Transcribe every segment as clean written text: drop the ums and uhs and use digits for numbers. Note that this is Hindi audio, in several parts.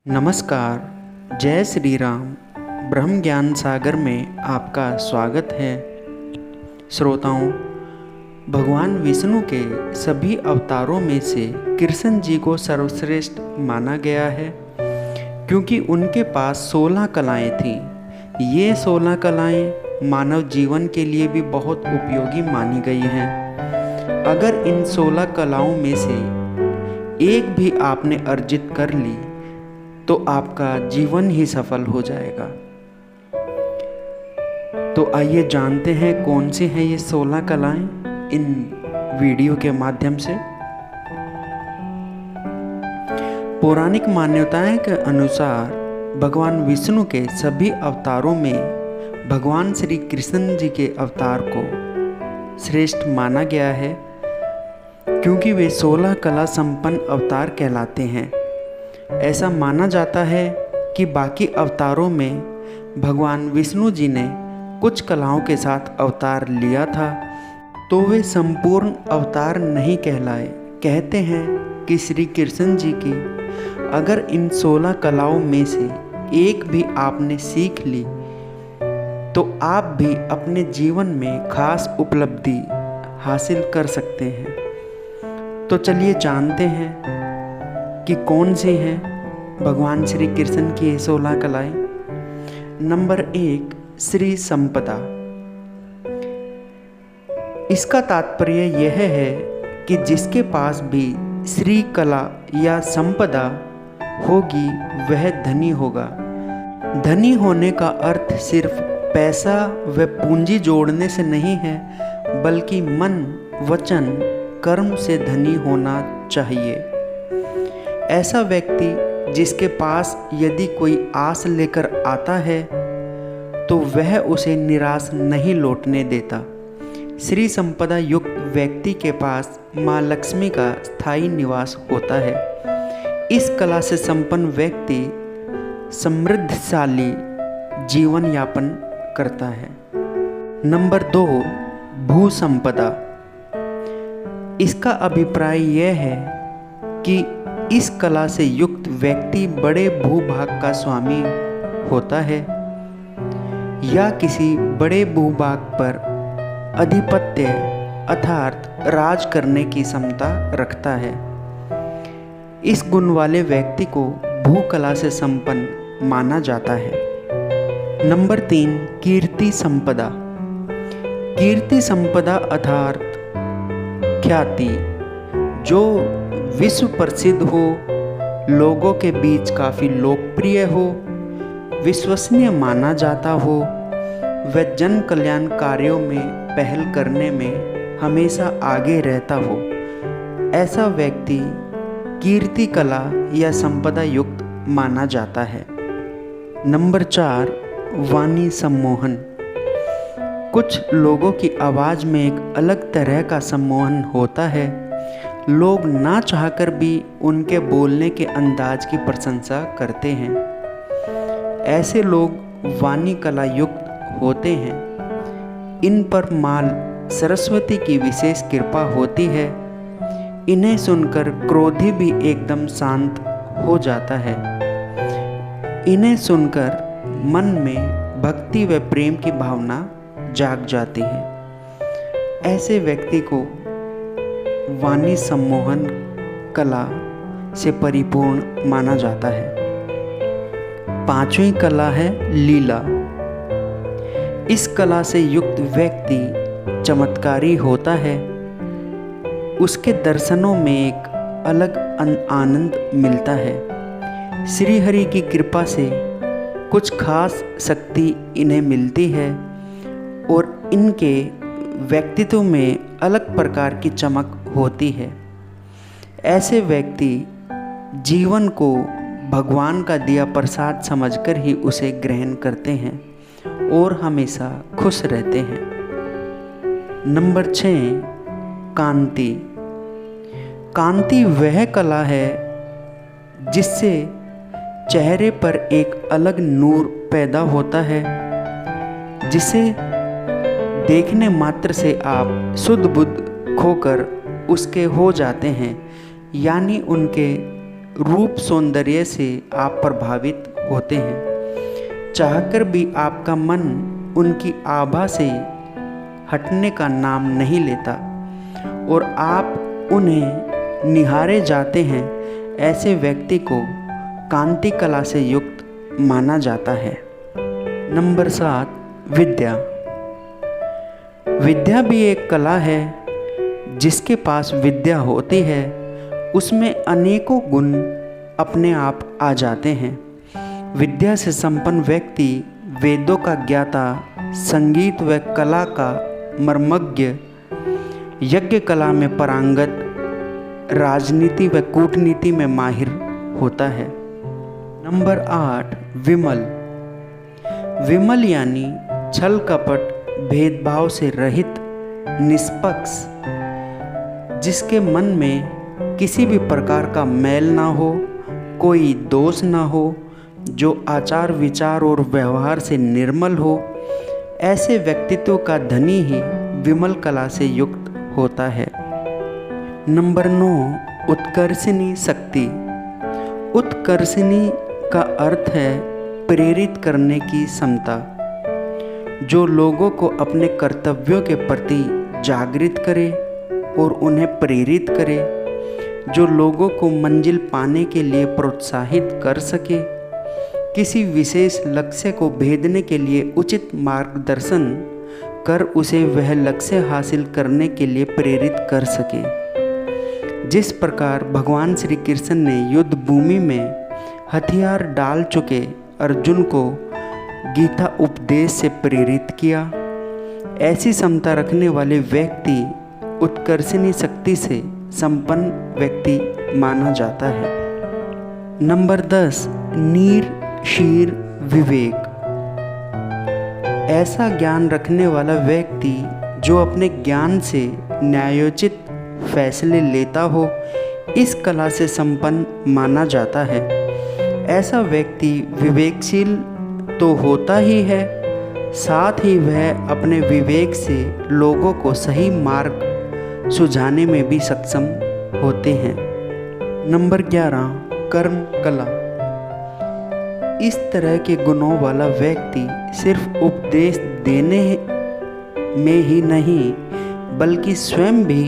नमस्कार, जय श्री राम। ब्रह्म ज्ञान सागर में आपका स्वागत है। श्रोताओं, भगवान विष्णु के सभी अवतारों में से कृष्ण जी को सर्वश्रेष्ठ माना गया है, क्योंकि उनके पास 16 कलाएं थीं। ये 16 कलाएं मानव जीवन के लिए भी बहुत उपयोगी मानी गई हैं। अगर इन 16 कलाओं में से एक भी आपने अर्जित कर ली तो आपका जीवन ही सफल हो जाएगा। तो आइए जानते हैं कौन सी हैं ये 16 कलाएं इन वीडियो के माध्यम से। पौराणिक मान्यताएं के अनुसार भगवान विष्णु के सभी अवतारों में भगवान श्री कृष्ण जी के अवतार को श्रेष्ठ माना गया है, क्योंकि वे 16 कला संपन्न अवतार कहलाते हैं। ऐसा माना जाता है कि बाकी अवतारों में भगवान विष्णु जी ने कुछ कलाओं के साथ अवतार लिया था, तो वे संपूर्ण अवतार नहीं कहलाए। कहते हैं कि श्री कृष्ण जी की अगर इन 16 कलाओं में से एक भी आपने सीख ली तो आप भी अपने जीवन में खास उपलब्धि हासिल कर सकते हैं। तो चलिए जानते हैं कि कौन सी हैं भगवान श्री कृष्ण की ये 16 कलाएं। नंबर 1, श्री संपदा। इसका तात्पर्य यह है कि जिसके पास भी श्री कला या संपदा होगी वह धनी होगा। धनी होने का अर्थ सिर्फ पैसा व पूंजी जोड़ने से नहीं है, बल्कि मन, वचन, कर्म से धनी होना चाहिए। ऐसा व्यक्ति जिसके पास यदि कोई आस लेकर आता है तो वह उसे निराश नहीं लौटने देता। श्री संपदा युक्त व्यक्ति के पास माँ लक्ष्मी का स्थायी निवास होता है। इस कला से संपन्न व्यक्ति समृद्धशाली जीवन यापन करता है। नंबर 2, भू संपदा। इसका अभिप्राय यह है कि इस कला से युक्त व्यक्ति बड़े भूभाग का स्वामी होता है या किसी बड़े भूभाग पर अधिपत्य अर्थात राज करने की क्षमता रखता है। इस गुण वाले व्यक्ति को भू कला से संपन्न माना जाता है। नंबर 3, कीर्ति संपदा। कीर्ति संपदा अर्थात ख्याति, जो विश्व प्रसिद्ध हो, लोगों के बीच काफ़ी लोकप्रिय हो, विश्वसनीय माना जाता हो, व जन कल्याण कार्यों में पहल करने में हमेशा आगे रहता हो, ऐसा व्यक्ति कीर्ति कला या संपदा युक्त माना जाता है। नंबर 4, वाणी सम्मोहन। कुछ लोगों की आवाज़ में एक अलग तरह का सम्मोहन होता है। लोग ना चाहकर भी उनके बोलने के अंदाज की प्रशंसा करते हैं। ऐसे लोग वाणी कला युक्त होते हैं। इन पर माल सरस्वती की विशेष कृपा होती है। इन्हें सुनकर क्रोधी भी एकदम शांत हो जाता है। इन्हें सुनकर मन में भक्ति व प्रेम की भावना जाग जाती है। ऐसे व्यक्ति को वाणी सम्मोहन कला से परिपूर्ण माना जाता है। 5वीं कला है लीला। इस कला से युक्त व्यक्ति चमत्कारी होता है। उसके दर्शनों में एक अलग आनंद मिलता है। श्री हरि की कृपा से कुछ खास शक्ति इन्हें मिलती है और इनके व्यक्तित्व में अलग प्रकार की चमक होती है। ऐसे व्यक्ति जीवन को भगवान का दिया प्रसाद समझकर ही उसे ग्रहण करते हैं और हमेशा खुश रहते हैं। नंबर 6, कांति। कांति वह कला है जिससे चेहरे पर एक अलग नूर पैदा होता है, जिसे देखने मात्र से आप शुद्ध बुद्ध खोकर उसके हो जाते हैं, यानी उनके रूप सौंदर्य से आप प्रभावित होते हैं, चाहकर भी आपका मन उनकी आभा से हटने का नाम नहीं लेता और आप उन्हें निहारे जाते हैं। ऐसे व्यक्ति को कांति कला से युक्त माना जाता है। नंबर 7, विद्या। विद्या भी एक कला है। जिसके पास विद्या होती है उसमें अनेकों गुण अपने आप आ जाते हैं। विद्या से संपन्न व्यक्ति वेदों का ज्ञाता, संगीत व कला का मर्मज्ञ, यज्ञ कला में पारंगत, राजनीति व कूटनीति में माहिर होता है। नंबर 8, विमल। विमल यानी छल कपट भेदभाव से रहित, निष्पक्ष, जिसके मन में किसी भी प्रकार का मैल ना हो, कोई दोष ना हो, जो आचार विचार और व्यवहार से निर्मल हो। ऐसे व्यक्तित्व का धनी ही विमल कला से युक्त होता है। नंबर 9, उत्कर्षिणी शक्ति। उत्कर्षिणी का अर्थ है प्रेरित करने की क्षमता, जो लोगों को अपने कर्तव्यों के प्रति जागृत करे और उन्हें प्रेरित करे, जो लोगों को मंजिल पाने के लिए प्रोत्साहित कर सके, किसी विशेष लक्ष्य को भेदने के लिए उचित मार्गदर्शन कर उसे वह लक्ष्य हासिल करने के लिए प्रेरित कर सके। जिस प्रकार भगवान श्री कृष्ण ने युद्ध भूमि में हथियार डाल चुके अर्जुन को गीता उपदेश से प्रेरित किया, ऐसी क्षमता रखने वाले व्यक्ति उत्कर्षिणी शक्ति से संपन्न व्यक्ति माना जाता है। नंबर 10, नीर शीर विवेक। ऐसा ज्ञान रखने वाला व्यक्ति जो अपने ज्ञान से न्यायोचित फैसले लेता हो, इस कला से संपन्न माना जाता है। ऐसा व्यक्ति विवेकशील तो होता ही है, साथ ही वह अपने विवेक से लोगों को सही मार्ग सुझाने में भी सक्षम होते हैं। नंबर 11, कर्म कला। इस तरह के गुणों वाला व्यक्ति सिर्फ उपदेश देने में ही नहीं बल्कि स्वयं भी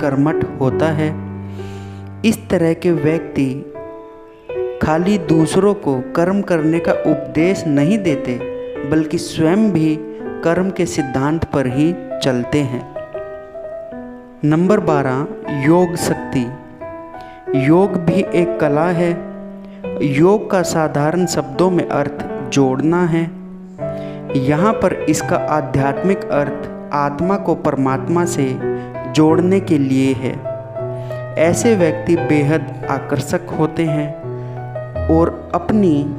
कर्मठ होता है। इस तरह के व्यक्ति खाली दूसरों को कर्म करने का उपदेश नहीं देते बल्कि स्वयं भी कर्म के सिद्धांत पर ही चलते हैं। नंबर 12, योग शक्ति। योग भी एक कला है। योग का साधारण शब्दों में अर्थ जोड़ना है। यहाँ पर इसका आध्यात्मिक अर्थ आत्मा को परमात्मा से जोड़ने के लिए है। ऐसे व्यक्ति बेहद आकर्षक होते हैं और अपनी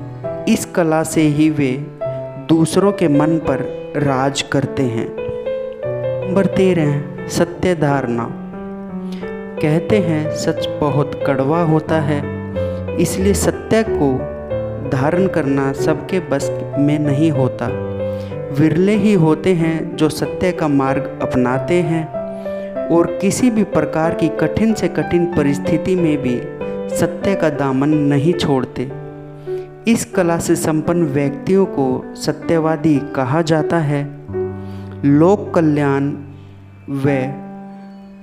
इस कला से ही वे दूसरों के मन पर राज करते हैं। नंबर 13, सत्य धारणा। कहते हैं सच बहुत कड़वा होता है, इसलिए सत्य को धारण करना सबके बस में नहीं होता। विरले ही होते हैं जो सत्य का मार्ग अपनाते हैं और किसी भी प्रकार की कठिन से कठिन परिस्थिति में भी सत्य का दामन नहीं छोड़ते। इस कला से संपन्न व्यक्तियों को सत्यवादी कहा जाता है। लोक कल्याण व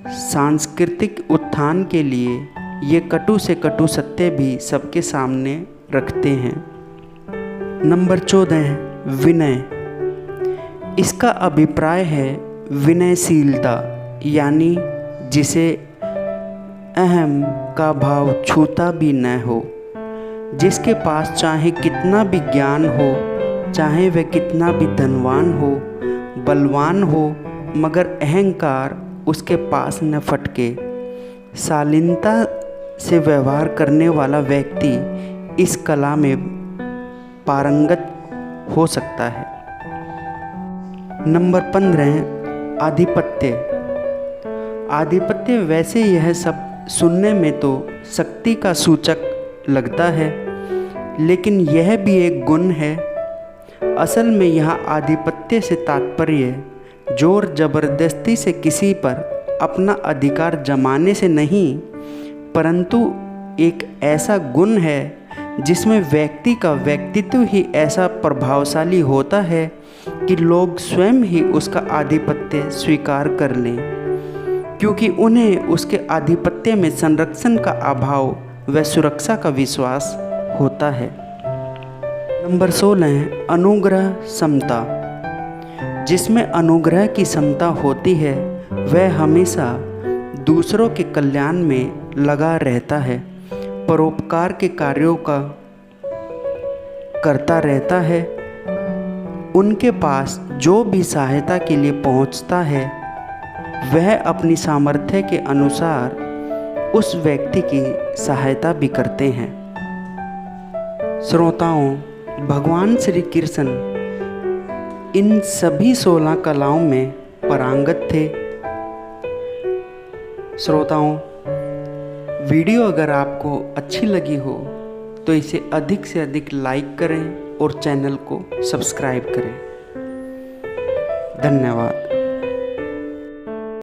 सांस्कृतिक उत्थान के लिए ये कटु से कटु सत्य भी सबके सामने रखते हैं। नंबर 14, विनय। इसका अभिप्राय है विनयशीलता, यानी जिसे अहम का भाव छूता भी न हो, जिसके पास चाहे कितना भी ज्ञान हो, चाहे वह कितना भी धनवान हो, बलवान हो, मगर अहंकार उसके पास न फटके। शालीनता से व्यवहार करने वाला व्यक्ति इस कला में पारंगत हो सकता है। नंबर 15, आधिपत्य। आधिपत्य वैसे यह सब सुनने में तो शक्ति का सूचक लगता है, लेकिन यह भी एक गुण है। असल में यहाँ आधिपत्य से तात्पर्य जोर जबरदस्ती से किसी पर अपना अधिकार जमाने से नहीं, परंतु एक ऐसा गुण है जिसमें व्यक्ति का व्यक्तित्व ही ऐसा प्रभावशाली होता है कि लोग स्वयं ही उसका आधिपत्य स्वीकार कर लें, क्योंकि उन्हें उसके आधिपत्य में संरक्षण का अभाव व सुरक्षा का विश्वास होता है। नंबर 16 है अनुग्रह समता। जिसमें अनुग्रह की समता होती है वह हमेशा दूसरों के कल्याण में लगा रहता है, परोपकार के कार्यों का करता रहता है। उनके पास जो भी सहायता के लिए पहुंचता है वह अपनी सामर्थ्य के अनुसार उस व्यक्ति की सहायता भी करते हैं। श्रोताओं, भगवान श्री कृष्ण इन सभी 16 कलाओं में पारंगत थे। श्रोताओं, वीडियो अगर आपको अच्छी लगी हो तो इसे अधिक से अधिक लाइक करें और चैनल को सब्सक्राइब करें। धन्यवाद।